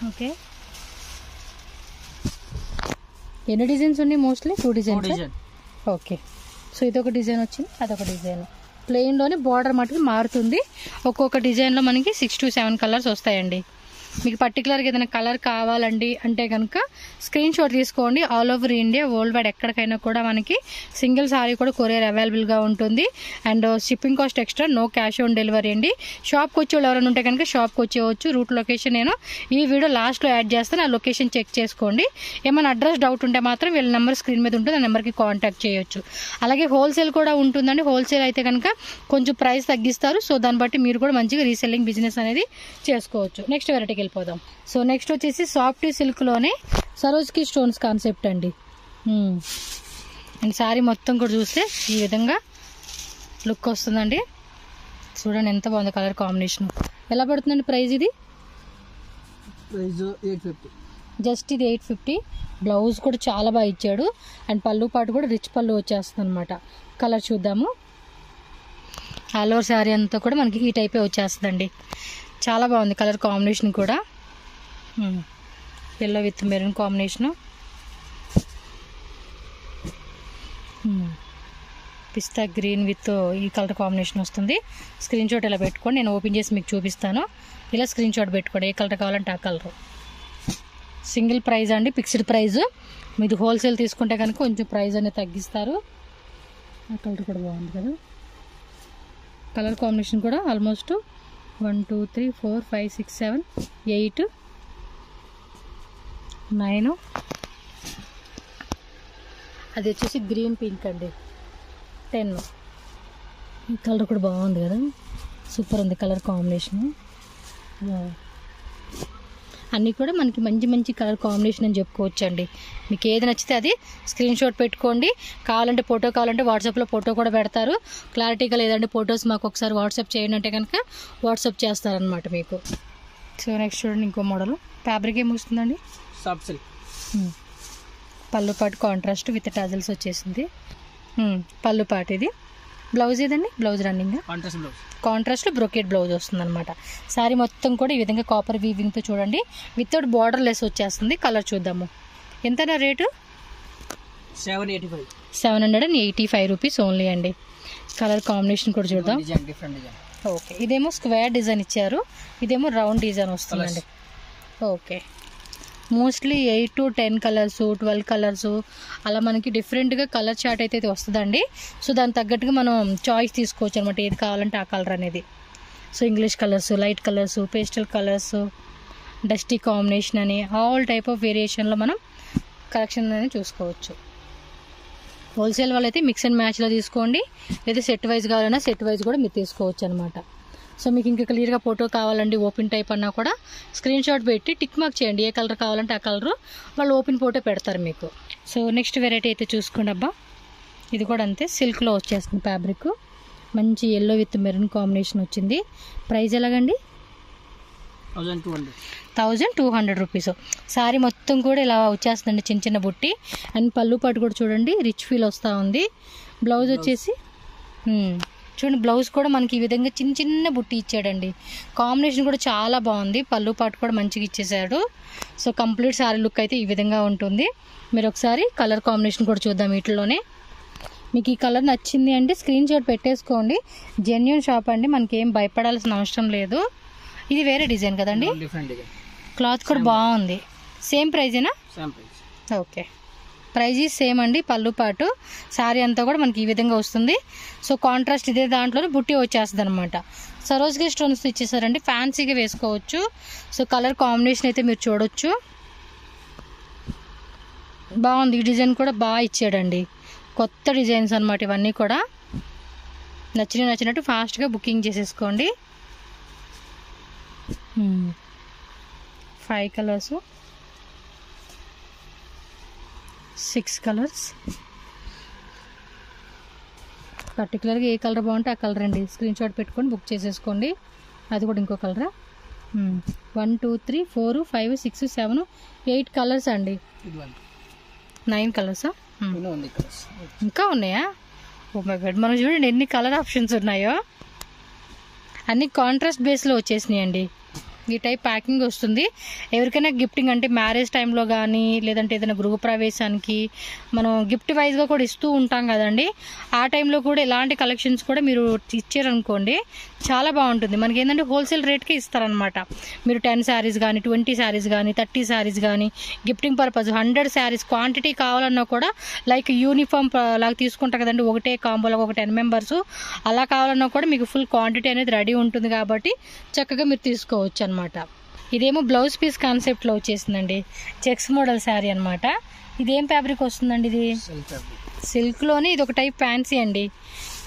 Okay, ఎన్ని designs ఉన్నాయి? Mostly 2 designs. Okay, so ఇదొక డిజైన్ వచ్చింది, అదొక డిజైన్. ప్లెయిన్లోనే బార్డర్ మటుకు మారుతుంది. ఒక్కొక్క డిజైన్లో మనకి 6 to 7 కలర్స్ వస్తాయండి. మీకు పర్టికులర్గా ఏదైనా కలర్ కావాలండి అంటే కనుక స్క్రీన్ షాట్ తీసుకోండి. All over India, worldwide ఎక్కడికైనా కూడా మనకి సింగిల్ సారీ కూడా కొరియర్ అవైలబుల్గా ఉంటుంది. And shipping cost extra, no cash on delivery అండి. షాప్కి వచ్చే వాళ్ళు ఎవరైనా ఉంటే కనుక షాప్కి వచ్చేవచ్చు. రూట్ లొకేషన్ నేను ఈ వీడియో లాస్ట్లో యాడ్ చేస్తాను, ఆ లొకేషన్ చెక్ చేసుకోండి. ఏమైనా అడ్రస్ డౌట్ ఉంటే మాత్రం వీళ్ళ నెంబర్ స్క్రీన్ మీద ఉంటుంది, ఆ నెంబర్కి కాంటాక్ట్ చేయొచ్చు. అలాగే హోల్సేల్ కూడా ఉంటుందండి. హోల్సేల్ అయితే కనుక కొంచెం ప్రైస్ తగ్గిస్తారు. సో దాన్ని బట్టి మీరు కూడా మంచిగా రీసెల్లింగ్ బిజినెస్ అనేది చేసుకోవచ్చు. నెక్స్ట్ వెరైటీకి వెళ్ళిపోదాం. సో నెక్స్ట్ వచ్చేసి సాఫ్ట్ సిల్క్లోనే సరోజ్కి స్టోన్స్ కాన్సెప్ట్ అండి. అండ్ శారీ మొత్తం కూడా చూస్తే ఈ విధంగా లుక్ వస్తుందండి. చూడండి ఎంత బాగుంది కలర్ కాంబినేషన్. ఎలా పడుతుందండి ప్రైస్? ఇది ప్రైస్ 850. జస్ట్ ఇది 850. బ్లౌజ్ కూడా చాలా బాగా ఇచ్చాడు. అండ్ పళ్ళు పాటు కూడా రిచ్ పళ్ళు వచ్చేస్తుంది అనమాట. కలర్ చూద్దాము. ఆల్ ఓవర్ శారీ అంతా కూడా మనకి ఈ టైపే వచ్చేస్తుందండి. చాలా బాగుంది కలర్ కాంబినేషన్ కూడా. Yellow with maroon combination, pista green with ఈ కలర్ కాంబినేషన్ వస్తుంది. స్క్రీన్ షాట్ ఇలా పెట్టుకోండి, నేను ఓపెన్ చేసి మీకు చూపిస్తాను. ఇలా స్క్రీన్ షాట్ పెట్టుకోండి, ఏ కలర్ కావాలంటే ఆ కలరు. సింగిల్ ప్రైజ్ అండి, ఫిక్స్డ్ ప్రైజ్. మీరు హోల్సేల్ తీసుకుంటే కనుక కొంచెం ప్రైజ్ అనేది తగ్గిస్తారు. ఆ కలర్ కూడా బాగుంది కదా. కలర్ కాంబినేషన్ కూడా ఆల్మోస్ట్ 1 2 3 4 5 6 7 8 9. అది వచ్చేసి గ్రీన్ పింక్ అండి. 10. ఈ కలర్ కూడా బాగుంది కదా, సూపర్ ఉంది కలర్ కాంబినేషన్. అన్నీ కూడా మనకి మంచి మంచి కలర్ కాంబినేషన్ అని చెప్పుకోవచ్చు అండి. మీకు ఏది నచ్చితే అది స్క్రీన్ షాట్ పెట్టుకోండి. కావాలంటే ఫోటో కావాలంటే వాట్సాప్లో ఫోటో కూడా పెడతారు. క్లారిటీగా లేదంటే ఫొటోస్ మాకు ఒకసారి వాట్సాప్ చేయండి అంటే కనుక వాట్సాప్ చేస్తారనమాట మీకు. సో నెక్స్ట్ చూడండి ఇంకో మోడల్. ఫ్యాబ్రిక్ ఏమి వస్తుందండి? Soft silk. పళ్ళు పాటు కాంట్రాస్ట్ విత్ టజల్స్ వచ్చేసింది. పళ్ళు పాటు ఇది. బ్లౌజ్ ఏదండి? Blouse running contrast brocade blouse వస్తుంది అనమాట. శారీ మొత్తం కూడా ఈ విధంగా కాపర్ వీవింగ్తో చూడండి, వితౌట్ బార్డర్ లెస్ వచ్చేస్తుంది. కలర్ చూద్దాము. ఎంతనా రేటు? 785 రూపీస్ ఓన్లీ అండి. కలర్ కాంబినేషన్ కూడా చూద్దాం. ఓకే, ఇదేమో స్క్వేర్ డిజైన్ ఇచ్చారు, ఇదేమో రౌండ్ డిజైన్ వస్తుందండి. Okay, mostly 8 to 10 colours, 12 colours అలా మనకి డిఫరెంట్గా కలర్ చార్ట్ అయితే వస్తుందండి. సో దానికి తగ్గట్టుగా మనం చాయిస్ తీసుకోవచ్చు అనమాట, ఏది కావాలంటే ఆ కలర్ అనేది. So English colours, light colours, pastel colours, dusty combination అని ఆల్ టైప్ ఆఫ్ వేరియేషన్లో మనం కలెక్షన్ అనేది చూసుకోవచ్చు. హోల్సేల్ వాళ్ళైతే మిక్స్ అండ్ మ్యాచ్లో తీసుకోండి, లేదా సెట్ వైజ్ కావాలన్నా సెట్ వైజ్ కూడా మీరు తీసుకోవచ్చు అనమాట. సో మీకు ఇంకా క్లియర్గా ఫోటో కావాలండి, ఓపెన్ టైప్ అన్నా కూడా స్క్రీన్ షాట్ పెట్టి టిక్ మార్క్ చేయండి, ఏ కలర్ కావాలంటే ఆ కలరు వాళ్ళు ఓపెన్ ఫోటో పెడతారు మీకు. సో నెక్స్ట్ వెరైటీ అయితే చూసుకోండి అబ్బా. ఇది కూడా అంతే, సిల్క్లో వచ్చేస్తుంది ఫ్యాబ్రిక్. మంచి ఎల్లో విత్ మెరూన్ కాంబినేషన్ వచ్చింది. ప్రైస్ ఎలాగండి? 1200 రూపీస్. శారీ మొత్తం కూడా ఇలా వచ్చేస్తుందండి, చిన్న చిన్న బుట్టి. అండ్ పళ్ళు పాటు కూడా చూడండి రిచ్ ఫీల్ వస్తూ ఉంది. బ్లౌజ్ వచ్చేసి చూడండి, బ్లౌజ్ కూడా మనకి ఈ విధంగా చిన్న చిన్న బుట్టి ఇచ్చాడండి. కాంబినేషన్ కూడా చాలా బాగుంది, పళ్ళు పాటు కూడా మంచిగా ఇచ్చేసాడు. సో కంప్లీట్ శారీ లుక్ అయితే ఈ విధంగా ఉంటుంది. మీరు ఒకసారి కలర్ కాంబినేషన్ కూడా చూద్దాం. వీటిలోనే మీకు ఈ కలర్ నచ్చింది అంటే స్క్రీన్ షాట్ పెట్టేసుకోండి. జెన్యూన్ షాప్ అండి, మనకి ఏం భయపడాల్సిన అవసరం లేదు. ఇది వేరే డిజైన్ కదండి, క్లాత్ కూడా బాగుంది. సేమ్ ప్రైజేనా? ఓకే, ప్రైజ్ సేమ్ అండి. పళ్ళు పాటు శారీ అంతా కూడా మనకి ఈ విధంగా వస్తుంది. సో కాంట్రాస్ట్ ఇదే దాంట్లోనే బుట్టి వచ్చేస్తుంది అనమాట. సరోజ్కి స్టోన్స్ ఇచ్చేసారండి, ఫ్యాన్సీగా వేసుకోవచ్చు. సో కలర్ కాంబినేషన్ అయితే మీరు చూడొచ్చు, బాగుంది. ఈ డిజైన్ కూడా బాగా ఇచ్చాడండి, కొత్త డిజైన్స్ అనమాట ఇవన్నీ కూడా. నచ్చినట్టు ఫాస్ట్గా బుకింగ్ చేసేసుకోండి. 5 కలర్స్, 6 కలర్స్. పర్టికులర్గా ఏ కలర్ బాగుంటే ఆ కలర్ అండి. స్క్రీన్ షాట్ పెట్టుకొని బుక్ చేసేసుకోండి. అది కూడా ఇంకో కలరా? 1 2 3 4 5 6 7 8 కలర్స్ అండి. 9 కలర్సా? ఇంకా ఉన్నాయా? ఓ మై గాడ్, మనం చూడండి ఎన్ని కలర్ ఆప్షన్స్ ఉన్నాయో. అన్ని కాంట్రాస్ట్ బేస్లో వచ్చేసినాయి అండి. ఈ టైప్ ప్యాకింగ్ వస్తుంది. ఎవరికైనా గిఫ్టింగ్ అంటే మ్యారేజ్ టైంలో కానీ లేదంటే ఏదైనా గృహప్రవేశానికి మనం గిఫ్ట్ వైజ్గా కూడా ఇస్తూ ఉంటాం కదండి. ఆ టైంలో కూడా ఇలాంటి కలెక్షన్స్ కూడా మీరు ఇచ్చారనుకోండి చాలా బాగుంటుంది. మనకి ఏంటంటే హోల్సేల్ రేట్కి ఇస్తారనమాట. మీరు 10 శారీస్ కానీ 20 శారీస్ కానీ 30 శారీస్ కానీ గిఫ్టింగ్ పర్పస్ 100 శారీస్ క్వాంటిటీ కావాలన్నా కూడా లైక్ యూనిఫామ్ లాగా తీసుకుంటారు కదండి, ఒకటే కాంబోలో ఒక 10 మెంబర్స్ అలా కావాలన్నా కూడా మీకు ఫుల్ క్వాంటిటీ అనేది రెడీ ఉంటుంది కాబట్టి చక్కగా మీరు తీసుకోవచ్చు అనమాట. ఇదేమో బ్లౌజ్ పీస్ కాన్సెప్ట్లో వచ్చేసిందండి. చెక్స్ మోడల్ శారీ అనమాట. ఇదేం ఫ్యాబ్రిక్ వస్తుందండి? ఇది సిల్క్లోని ఇది ఒక టైప్ ఫ్యాన్సీ అండి.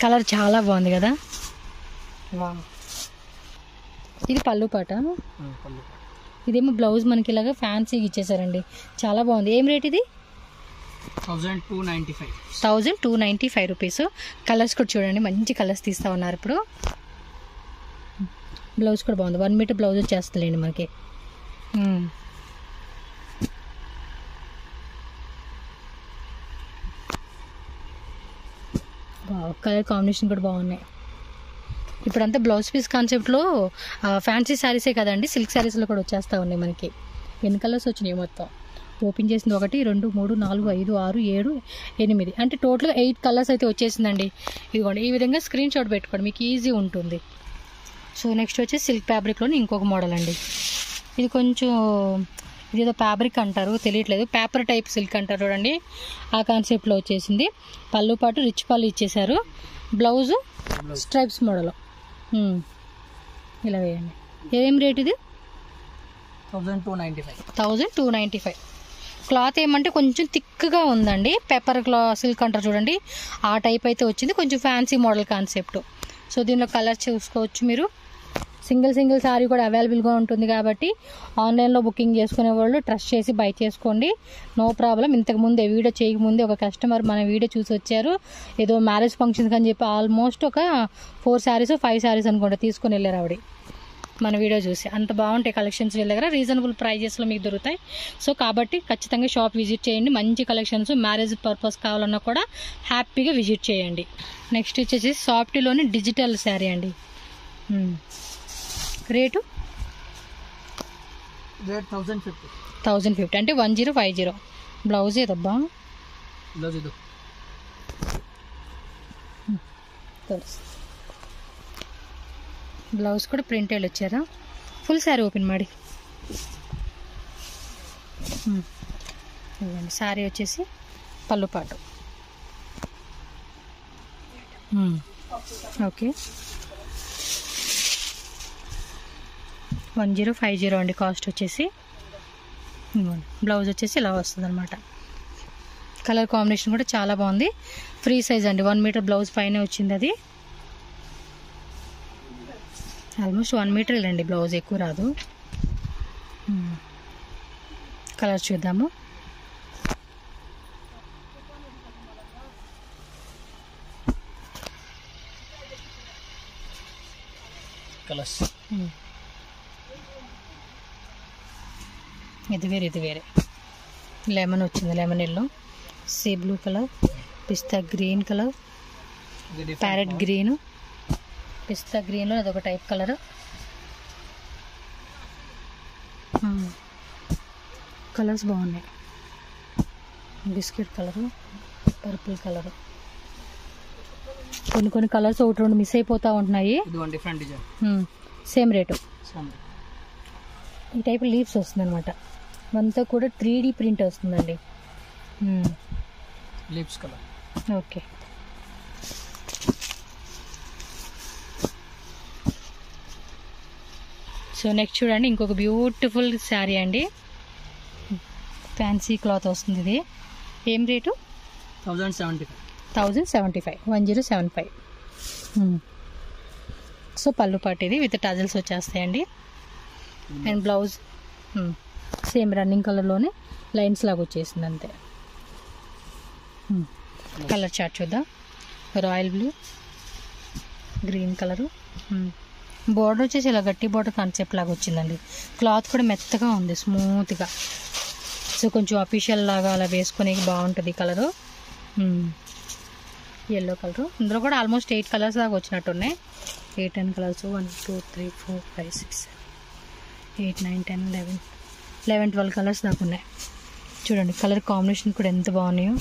కలర్ చాలా బాగుంది కదా. ఇది పళ్ళు పాట. ఇదేమో బ్లౌజ్ మనకి ఇలాగా ఫ్యాన్సీగా ఇచ్చేసారండి. చాలా బాగుంది. ఏం రేట్ ఇది? 1295 రూపీస్. కలర్స్ కూడా చూడండి, మంచి కలర్స్ తీస్తా ఉన్నారు ఇప్పుడు. బ్లౌజ్ కూడా బాగుంది. 1 మీటర్ బ్లౌజ్ వచ్చేస్తుందండి మనకి. కలర్ కాంబినేషన్ కూడా బాగున్నాయి. ఇప్పుడంతా బ్లౌజ్ పీస్ కాన్సెప్ట్లో ఫ్యాన్సీ శారీసే కదండి, సిల్క్ శారీస్లో కూడా వచ్చేస్తూ ఉన్నాయి మనకి. ఎన్ని కలర్స్ వచ్చినాయి మొత్తం? ఓపెన్ చేసింది 1 2 3 4 5 6 7 8 అంటే టోటల్గా 8 కలర్స్ అయితే వచ్చేసిందండి. ఇదిగోండి, ఈ విధంగా స్క్రీన్ షాట్ పెట్టుకోండి, మీకు ఈజీ ఉంటుంది. సో నెక్స్ట్ వచ్చేసి సిల్క్ ఫ్యాబ్రిక్లోని ఇంకొక మోడల్ అండి. ఇది కొంచెం ఇదేదో ఫ్యాబ్రిక్ అంటారు తెలియట్లేదు, పేపర్ టైప్ సిల్క్ అంటారు చూడండి, ఆ కాన్సెప్ట్లో వచ్చేసింది. పళ్ళు పాటు రిచ్ పళ్ళు ఇచ్చేసారు. బ్లౌజు స్ట్రైప్స్ మోడల్ ఇలా వేయండి. ఏం రేట్ ఇది? 1295. క్లాత్ ఏమంటే కొంచెం థిక్గా ఉందండి, పేపర్ సిల్క్ అంటారు చూడండి, ఆ టైప్ అయితే వచ్చింది. కొంచెం ఫ్యాన్సీ మోడల్ కాన్సెప్ట్. సో దీనిలో కలర్ చూసుకోవచ్చు మీరు. సింగిల్ శారీ కూడా అవైలబుల్గా ఉంటుంది కాబట్టి ఆన్లైన్లో బుకింగ్ చేసుకునే వాళ్ళు ట్రస్ట్ చేసి బై చేసుకోండి, నో ప్రాబ్లం. ఇంతకుముందు వీడియో చేయకముందే ఒక కస్టమర్ మన వీడియో చూసి వచ్చారు, ఏదో మ్యారేజ్ ఫంక్షన్కి అని చెప్పి ఆల్మోస్ట్ ఒక 4 శారీస్ 5 శారీస్ అనుకుంటా తీసుకుని వెళ్ళారు ఆవిడ మన వీడియో చూసి. అంత బాగుంటాయి కలెక్షన్స్ వీళ్ళ దగ్గర, రీజనబుల్ ప్రైజెస్లో మీకు దొరుకుతాయి. సో కాబట్టి ఖచ్చితంగా షాప్ విజిట్ చేయండి. మంచి కలెక్షన్స్, మ్యారేజ్ పర్పస్ కావాలన్నా కూడా హ్యాపీగా విజిట్ చేయండి. నెక్స్ట్ వచ్చేసి సాఫ్టీలోని డిజిటల్ శారీ అండి. రేటు 1050 అంటే 1050. బ్లౌజ్ ఏదబ్బా? ಬ್ಲೌಸ್ ಕೂಡ ಪ್ರಿಂಟ್ ಹೇಳಿ వచ్చారా. ಫುಲ್ ಸ್ಯಾರಿ ಓಪನ್ ಮಾಡಿ. ఇవ్వండి. శారీ వచ్చేసి పళ్ళు పాటు. ఓకే, 1050 అండి కాస్ట్ వచ్చేసి. బ్లౌజ్ వచ్చేసి ఇలా వస్తుంది అనమాట. కలర్ కాంబినేషన్ కూడా చాలా బాగుంది. ఫ్రీ సైజ్ అండి, 1 మీటర్ బ్లౌజ్ పైన వచ్చింది. అది ఆల్మోస్ట్ 1 మీటర్ అండి బ్లౌజ్, ఎక్కువ రాదు. కలర్ చూద్దాము. కలర్స్ ఇది వేరే లెమన్ వచ్చింది, lemon yellow, sea blue colour, pista green colour, parrot green, pista గ్రీన్లో అదొక టైప్ కలర్, కలర్స్ బాగున్నాయి. బిస్కెట్ కలరు, పర్పుల్ కలరు, కొన్ని కలర్స్ 1-2 మిస్ అయిపోతూ ఉంటున్నాయి. Same rate. ఈ టైప్ లీవ్స్ వస్తుంది అనమాట. అంతా కూడా 3D ప్రింట్ వస్తుందండి. Leaves colour. Okay, so next చూడండి, ఇంకొక బ్యూటిఫుల్ శారీ అండి. ఫ్యాన్సీ క్లాత్ వస్తుంది. ఇది ఏం రేటు? 1075. 1075. సో పళ్ళు పాటు ఇది విత్ టజల్స్ వచ్చేస్తాయండి. అండ్ బ్లౌజ్ సేమ్ రన్నింగ్ కలర్లోనే లైన్స్ లాగా వచ్చేసింది అంతే. కలర్ చార్ట్ చూద్దాం. Royal blue, green colour, border వచ్చేసి ఇలా గట్టి బోర్డర్ కాన్సెప్ట్ లాగా వచ్చిందండి. క్లాత్ కూడా మెత్తగా ఉంది, స్మూత్గా. సో కొంచెం అఫీషియల్ లాగా అలా వేసుకునే బాగుంటుంది. Colour yellow colour. ఇందులో కూడా ఆల్మోస్ట్ 8 కలర్స్ దాకా వచ్చినట్టున్నాయి. 8-10 కలర్స్. 1 2 3 4 5 6 8, 9, 10, 11, 12 కలర్స్ దాకా ఉన్నాయి. చూడండి కలర్ కాంబినేషన్ కూడా ఎంత బాగున్నాయో.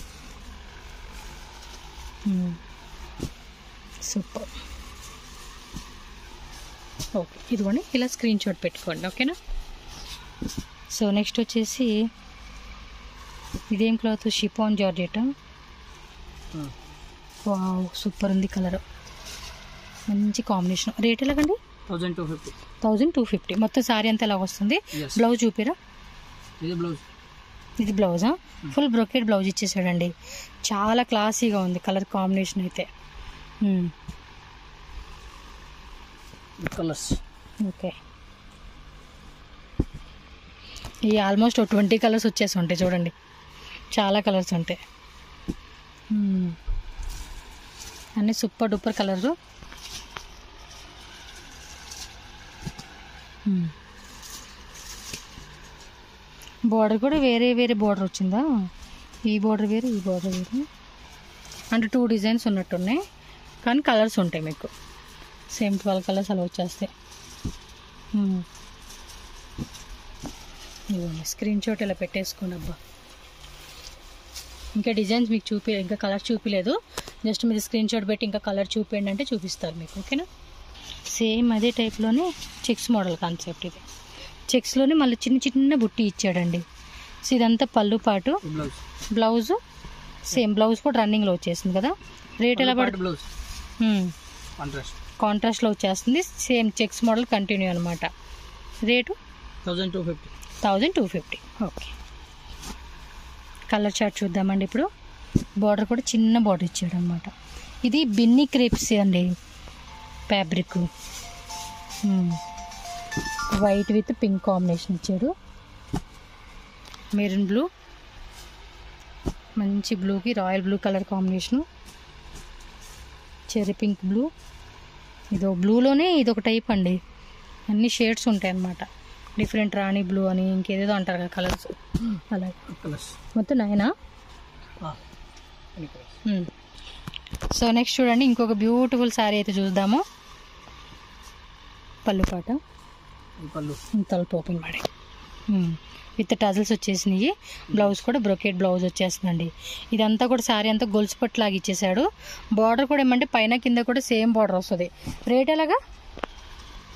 సూపర్. ఓకే, ఇదిగోండి ఇలా స్క్రీన్ షాట్ పెట్టుకోండి. ఓకేనా. సో నెక్స్ట్ వచ్చేసి ఇదేం cloth? Chiffon georgette. Wow, super ఉంది కలర్, మంచి కాంబినేషన్. రేట్ ఎలాగండి? 1250. మొత్తం సారీ అంతా ఎలా వస్తుంది? బ్లౌజ్ చూపిరా. ఇది బ్లౌజా? ఫుల్ బ్రొకెట్ బ్లౌజ్ ఇచ్చేసాడండి. చాలా క్లాసీగా ఉంది కలర్ కాంబినేషన్ అయితే. కలర్స్. ఓకే, ఈ ఆల్మోస్ట్ 20 కలర్స్ వచ్చేసి ఉంటాయి చూడండి. చాలా కలర్స్ ఉంటాయి. అన్నీ సూపర్ డూపర్ కలరు. బార్డర్ కూడా వేరే వేరే బార్డర్ వచ్చిందా? ఈ బార్డర్ వేరు, ఈ బార్డర్ వేరు. అంటే 2 డిజైన్స్ ఉన్నట్టున్నాయి, కానీ కలర్స్ ఉంటాయి మీకు. సేమ్ 12 కలర్స్ అలా వచ్చేస్తాయి. ఇవ్వండి స్క్రీన్ షాట్ ఇలా పెట్టేసుకోండి. అబ్బా, ఇంకా డిజైన్స్ మీకు ఇంకా కలర్ చూపించలేదు. జస్ట్ మీరు స్క్రీన్ షాట్ పెట్టి ఇంకా కలర్ చూపించండి అంటే చూపిస్తారు మీకు. ఓకేనా. సేమ్ అదే టైప్లోనే చెక్స్ మోడల్ కాన్సెప్ట్ ఇది. చెక్స్లోనే మళ్ళీ చిన్న చిన్న బుట్టి ఇచ్చాడండి. సో ఇదంతా పళ్ళు పాటు. బ్లౌజ్ సేమ్ బ్లౌజ్ కూడా రన్నింగ్లో వచ్చేసింది కదా. రేట్ ఎలా పడుతుంది? కాంట్రాస్ట్లో వచ్చేస్తుంది. సేమ్ చెక్స్ మోడల్ కంటిన్యూ అనమాట. రేటు 1250. ఓకే, కలర్ చార్ట్ చూద్దామండి ఇప్పుడు. బార్డర్ కూడా చిన్న బార్డర్ ఇచ్చాడు అనమాట. ఇది బిన్నీ క్రేప్స్ అండి fabric. White with pink combination ఇచ్చాడు. మెరూన్ బ్లూ, మంచి బ్లూకి royal blue colour combination. Cherry pink blue. ఇదో బ్లూలోనే ఇదొక టైప్ అండి. అన్ని షేడ్స్ ఉంటాయి అన్నమాట. డిఫరెంట్ రాణి బ్లూ అని ఇంకేదేదో అంటారు కదా కలర్స్. అలాగే మొత్తం 9. సో నెక్స్ట్ చూడండి ఇంకొక బ్యూటిఫుల్ శారీ అయితే చూద్దాము. పళ్ళు పాట, తలుపు ఓపెన్ ಮಾಡಿ విత్ టజల్స్ వచ్చేసినాయి. బ్లౌజ్ కూడా బ్రొకెట్ బ్లౌజ్ వచ్చేస్తుందండి. ఇదంతా కూడా శారీ అంతా గొలుసు పట్టులాగా ఇచ్చేసాడు. బార్డర్ కూడా ఏమంటే పైన కింద కూడా సేమ్ బార్డర్ వస్తుంది. రేట్ ఎలాగా?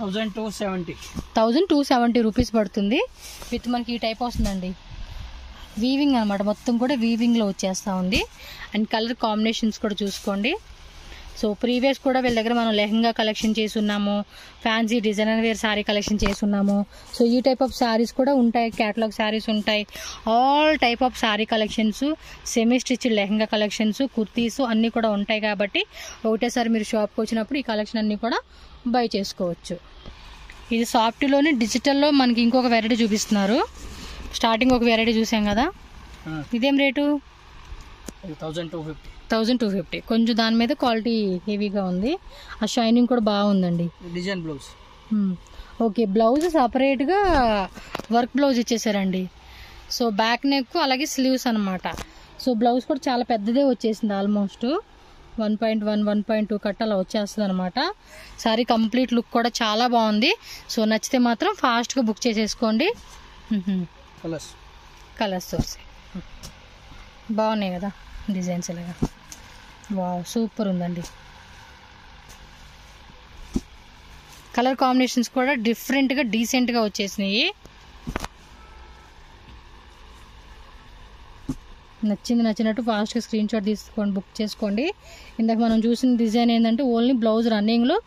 1270 రూపీస్ పడుతుంది. విత్ మనకి ఈ టైప్ వస్తుందండి. వీవింగ్ అనమాట, మొత్తం కూడా వీవింగ్లో వచ్చేస్తూ ఉంది. అండ్ కలర్ కాంబినేషన్స్ కూడా చూసుకోండి. సో ప్రీవియస్ కూడా వీళ్ళ దగ్గర మనం లెహంగా కలెక్షన్ చేసున్నాము, fancy designer wear sari collection చేసున్నాము. సో ఈ టైప్ ఆఫ్ శారీస్ కూడా ఉంటాయి, క్యాటలాగ్ శారీస్ ఉంటాయి. All type of sari collections, semi stitched lehenga collections, kurtis అన్నీ కూడా ఉంటాయి. కాబట్టి ఒకటేసారి మీరు షాప్కి వచ్చినప్పుడు ఈ కలెక్షన్ అన్నీ కూడా బై చేసుకోవచ్చు. ఇది సాఫ్ట్లోనే డిజిటల్లో మనకి ఇంకొక వెరైటీ చూపిస్తున్నారు. స్టార్టింగ్ ఒక వెరైటీ చూసాం కదా, ఇదేం రేటు? 1250. కొంచెం దాని మీద క్వాలిటీ హెవీగా ఉంది. ఆ షైనింగ్ కూడా బాగుందండి. Design blouse. ఓకే, బ్లౌజ్ సపరేట్గా వర్క్ బ్లౌజ్ ఇచ్చేసారండి. సో బ్యాక్ నెక్ అలాగే స్లీవ్స్ అనమాట. సో బ్లౌజ్ కూడా చాలా పెద్దదే వచ్చేసింది. ఆల్మోస్ట్ 1.1, 1.2 కట్ అలా వచ్చేస్తుంది అనమాట. సారీ కంప్లీట్ లుక్ కూడా చాలా బాగుంది. సో నచ్చితే మాత్రం ఫాస్ట్గా బుక్ చేసేసుకోండి. కలర్స్ వస్తాయి, బాగున్నాయి కదా డిజైన్స్ ఇలాగా. వావ్, సూపర్ ఉందండి. కలర్ కాంబినేషన్స్ కూడా డిఫరెంట్గా డీసెంట్గా వచ్చేసినాయి. నచ్చినట్టు ఫాస్ట్గా స్క్రీన్ షాట్ తీసుకోండి, బుక్ చేసుకోండి. ఇందాక మనం చూసిన డిజైన్ ఏంటంటే ఓన్లీ బ్లౌజ్ రన్నింగ్లో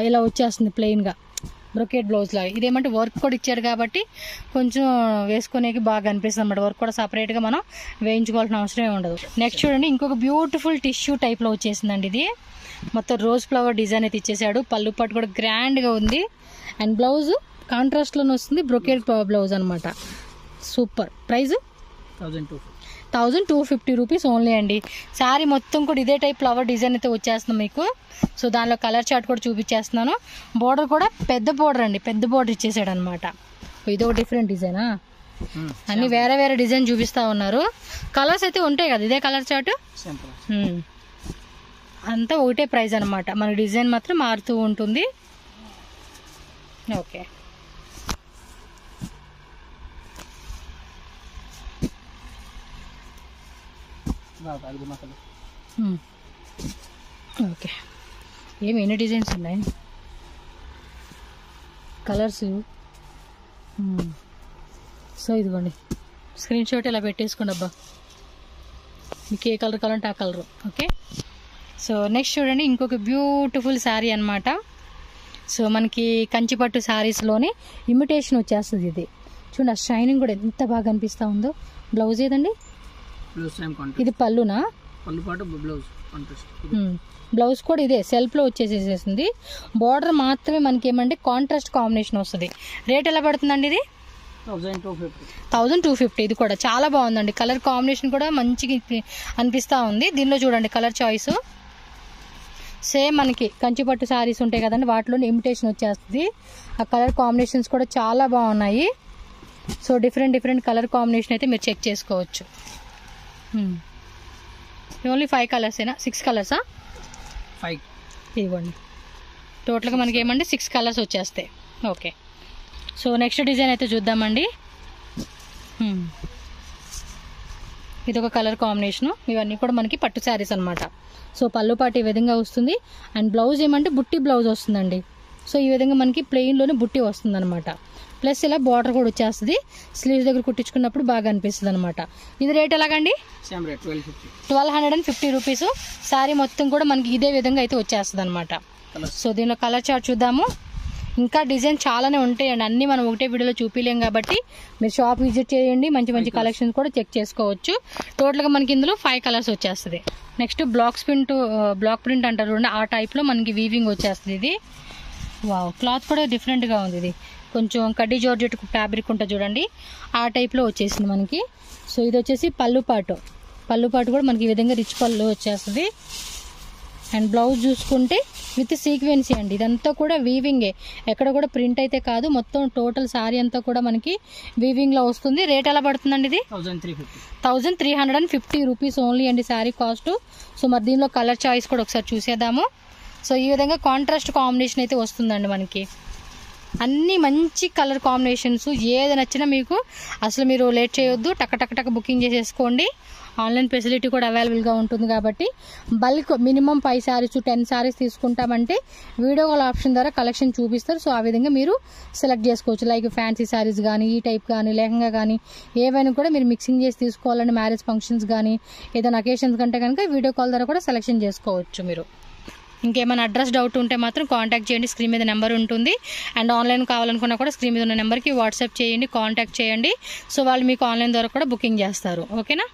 ఇలా వచ్చేస్తుంది ప్లెయిన్గా, బ్రొకెట్ బ్లౌజ్ లాగా. ఇదేమంటే వర్క్ కూడా ఇచ్చాడు కాబట్టి కొంచెం వేసుకునేకి బాగా అనిపిస్తుంది అన్నమాట. వర్క్ కూడా సపరేట్గా మనం వేయించుకోవాల్సిన అవసరమే ఉండదు. నెక్స్ట్ చూడండి ఇంకొక బ్యూటిఫుల్ టిష్యూ టైప్లో వచ్చేసిందండి. ఇది మొత్తం రోజ్ ఫ్లవర్ డిజైన్ అయితే ఇచ్చేసాడు. పళ్ళు పట్టు కూడా గ్రాండ్గా ఉంది. అండ్ బ్లౌజ్ కాంట్రాస్ట్లోనే వస్తుంది, బ్రొకెట్ బ్లౌజ్ అనమాట. సూపర్. ప్రైస్ 1250 రూపీస్ ఓన్లీ అండి. శారీ మొత్తం కూడా ఇదే టైప్ ఫ్లవర్ డిజైన్ అయితే వచ్చేస్తుంది మీకు. సో దానిలో కలర్ చార్ట్ కూడా చూపించేస్తున్నాను. బోర్డర్ కూడా పెద్ద బోర్డర్ అండి, పెద్ద బోర్డర్ ఇచ్చేసాడు అనమాట. ఇదో డిఫరెంట్ డిజైనా, అన్ని వేరే వేరే డిజైన్ చూపిస్తా ఉన్నారు. కలర్స్ అయితే ఉంటాయి కదా, ఇదే కలర్ చార్ట్ అంతా ఒకటే ప్రైస్ అనమాట. మన డిజైన్ మాత్రం మారుతూ ఉంటుంది. ఓకే, ఓకే, ఏమి ఎన్ని డిజైన్స్ ఉన్నాయి, కలర్స్. సో ఇదిగోండి, స్క్రీన్ షాట్ ఇలా పెట్టేసుకోండి అబ్బా, మీకు ఏ కలర్ కావాలంటే ఆ కలరు. ఓకే, సో నెక్స్ట్ చూడండి, ఇంకొక బ్యూటిఫుల్ శారీ అనమాట. సో మనకి కంచిపట్టు శారీస్లోనే ఇమిటేషన్ వచ్చేస్తుంది ఇది. చూడండి, ఆ షైనింగ్ కూడా ఎంత బాగా అనిపిస్తూ ఉందో. బ్లౌజ్ ఏదండి, ఇది పళ్ళునా? బ్లౌజ్ కూడా ఇదే సెల్ఫ్లో వచ్చేసేసింది. బార్డర్ మాత్రమే మనకి ఏమంటే కాంట్రాస్ట్ కాంబినేషన్ వస్తుంది. రేట్ ఎలా పడుతుందండి ఇది? 1250. ఇది కూడా చాలా బాగుందండి, కలర్ కాంబినేషన్ కూడా మంచిగా అనిపిస్తూ ఉంది. దీనిలో చూడండి కలర్ చాయిస్ సేమ్ మనకి కంచిపట్టు శారీస్ ఉంటాయి కదండి, వాటిలో ఇమిటేషన్ వచ్చేస్తుంది. ఆ కలర్ కాంబినేషన్స్ కూడా చాలా బాగున్నాయి. సో డిఫరెంట్ కలర్ కాంబినేషన్ అయితే మీరు చెక్ చేసుకోవచ్చు. ఓన్లీ 5 కలర్సేనా, 6 కలర్సా? 5 ఇవ్వండి. టోటల్గా మనకి ఏమంటే 6 కలర్స్ వచ్చేస్తాయి. ఓకే, సో నెక్స్ట్ డిజైన్ అయితే చూద్దామండి. ఇది ఒక కలర్ కాంబినేషను. ఇవన్నీ కూడా మనకి పట్టు శారీస్ అనమాట. సో పళ్ళు పాటు ఈ విధంగా వస్తుంది. అండ్ బ్లౌజ్ ఏమంటే బుట్టి బ్లౌజ్ వస్తుందండి. సో ఈ విధంగా మనకి ప్లెయిన్లోనే బుట్టి వస్తుంది అనమాట. ప్లస్ ఇలా బార్డర్ కూడా వచ్చేస్తుంది. స్లీవ్స్ దగ్గర కుట్టించుకున్నప్పుడు బాగా అనిపిస్తుంది అనమాట. ఇది రేట్ ఎలాగండి? 1250 రూపీస్. శారీ మొత్తం కూడా మనకి ఇదే విధంగా అయితే వచ్చేస్తుంది అనమాట. సో దీనిలో కలర్ చార్ట్ చూద్దాము. ఇంకా డిజైన్ చాలానే ఉంటాయండి, అన్నీ మనం ఒకటే వీడియోలో చూపించలేం కాబట్టి మీరు షాప్ విజిట్ చేయండి, మంచి కలెక్షన్స్ కూడా చెక్ చేసుకోవచ్చు. టోటల్గా మనకి ఇందులో 5 కలర్స్ వచ్చేస్తుంది. నెక్స్ట్ బ్లాక్ ప్రింట్ అంటారు చూడండి, ఆ టైప్లో మనకి వీవింగ్ వచ్చేస్తుంది. ఇది వావ్, క్లాత్ కూడా డిఫరెంట్గా ఉంది. ఇది కొంచెం కడ్డీ జార్జెట్ ఫ్యాబ్రిక్ ఉంటుంది చూడండి, ఆ టైప్లో వచ్చేసింది మనకి. సో ఇది వచ్చేసి పళ్ళు పాటు కూడా మనకి ఈ విధంగా రిచ్ పళ్ళు వచ్చేస్తుంది. అండ్ బ్లౌజ్ చూసుకుంటే విత్ సీక్వెన్సీ అండి, ఇదంతా కూడా వీవింగే, ఎక్కడ కూడా ప్రింట్ అయితే కాదు. మొత్తం టోటల్ శారీ అంతా కూడా మనకి వీవింగ్లో వస్తుంది. రేట్ ఎలా పడుతుందండి ఇది? 1350 రూపీస్ ఓన్లీ అండి శారీ కాస్ట్. సో మరి దీనిలో కలర్ చాయిస్ కూడా ఒకసారి చూసేద్దాము. సో ఈ విధంగా కాంట్రాస్ట్ కాంబినేషన్ అయితే వస్తుందండి మనకి. అన్నీ మంచి కలర్ కాంబినేషన్స్, ఏది నచ్చినా మీకు అసలు మీరు లేట్ చేయొద్దు, టక్ బుకింగ్ చేసేసుకోండి. ఆన్లైన్ ఫెసిలిటీ కూడా అవైలబుల్గా ఉంటుంది కాబట్టి బల్క్ మినిమం 5 శారీస్ 10 శారీస్ తీసుకుంటామంటే వీడియో కాల్ ఆప్షన్ ద్వారా కలెక్షన్ చూపిస్తారు. సో ఆ విధంగా మీరు సెలెక్ట్ చేసుకోవచ్చు. లైక్ ఫ్యాన్సీ శారీస్ కానీ, ఈ టైప్ కానీ, లెహంగా కానీ, ఏవైనా కూడా మీరు మిక్సింగ్ చేసి తీసుకోవాలంటే మ్యారేజ్ ఫంక్షన్స్ కానీ ఏదైనా అకేషన్స్ కంటే కనుక వీడియో కాల్ ద్వారా కూడా సెలెక్షన్ చేసుకోవచ్చు మీరు. ఇంకేమైనా అడ్రస్ డౌట్ ఉంటే మాత్రం కాంటాక్ట్ చేయండి, స్క్రీన్ మీద నెంబర్ ఉంటుంది. అండ్ ఆన్లైన్ కావాలనుకున్నా కూడా స్క్రీన్ మీద ఉన్న నెంబర్కి వాట్సాప్ చేయండి, కాంటాక్ట్ చేయండి. సో వాళ్ళు మీకు ఆన్లైన్ ద్వారా కూడా బుకింగ్ చేస్తారు. ఓకేనా?